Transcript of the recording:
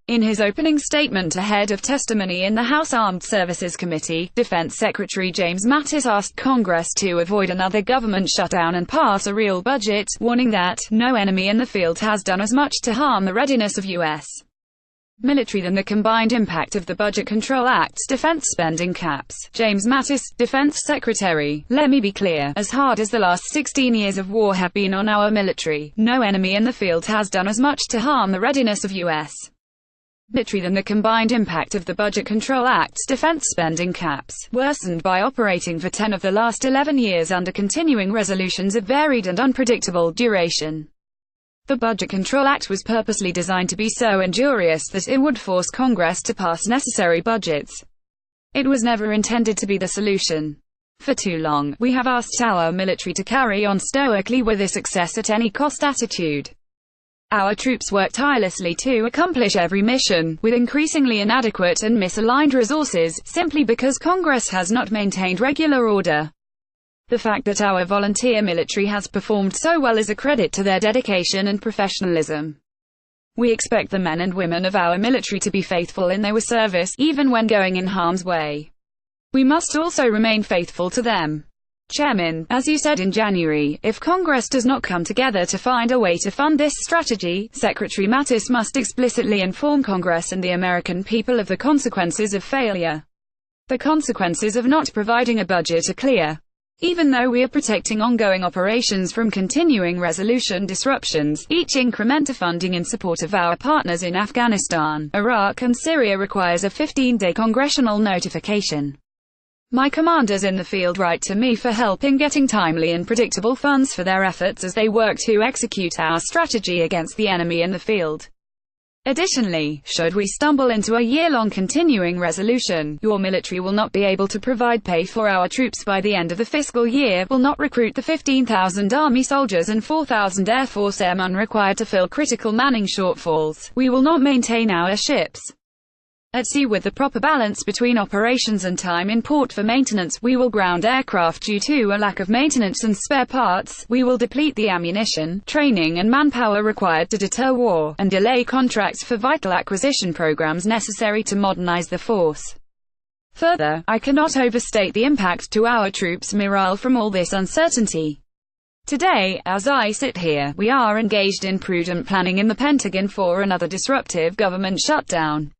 In his opening statement ahead of testimony in the House Armed Services Committee, Defense Secretary James Mattis asked Congress to avoid another government shutdown and pass a real budget, warning that no enemy in the field has done as much to harm the readiness of U.S. military than the combined impact of the Budget Control Act's defense spending caps. James Mattis, Defense Secretary: "Let me be clear, as hard as the last 16 years of war have been on our military, no enemy in the field has done as much to harm the readiness of U.S. military than the combined impact of the Budget Control Act's defense spending caps, worsened by operating for 10 of the last 11 years under continuing resolutions of varied and unpredictable duration. The Budget Control Act was purposely designed to be so injurious that it would force Congress to pass necessary budgets. It was never intended to be the solution. For too long, we have asked our military to carry on stoically with a success-at-any-cost attitude. Our troops work tirelessly to accomplish every mission, with increasingly inadequate and misaligned resources, simply because Congress has not maintained regular order. The fact that our volunteer military has performed so well is a credit to their dedication and professionalism. We expect the men and women of our military to be faithful in their service, even when going in harm's way. We must also remain faithful to them. Chairman, as you said in January, if Congress does not come together to find a way to fund this strategy, Secretary Mattis must explicitly inform Congress and the American people of the consequences of failure. The consequences of not providing a budget are clear. Even though we are protecting ongoing operations from continuing resolution disruptions, each increment of funding in support of our partners in Afghanistan, Iraq and Syria requires a 15-day congressional notification. My commanders in the field write to me for help in getting timely and predictable funds for their efforts as they work to execute our strategy against the enemy in the field. Additionally, should we stumble into a year-long continuing resolution, your military will not be able to provide pay for our troops by the end of the fiscal year, will not recruit the 15,000 Army soldiers and 4,000 Air Force airmen required to fill critical manning shortfalls. We will not maintain our ships at sea with the proper balance between operations and time in port for maintenance. We will ground aircraft due to a lack of maintenance and spare parts. We will deplete the ammunition, training and manpower required to deter war, and delay contracts for vital acquisition programs necessary to modernize the force. Further, I cannot overstate the impact to our troops' morale from all this uncertainty. Today, as I sit here, we are engaged in prudent planning in the Pentagon for another disruptive government shutdown.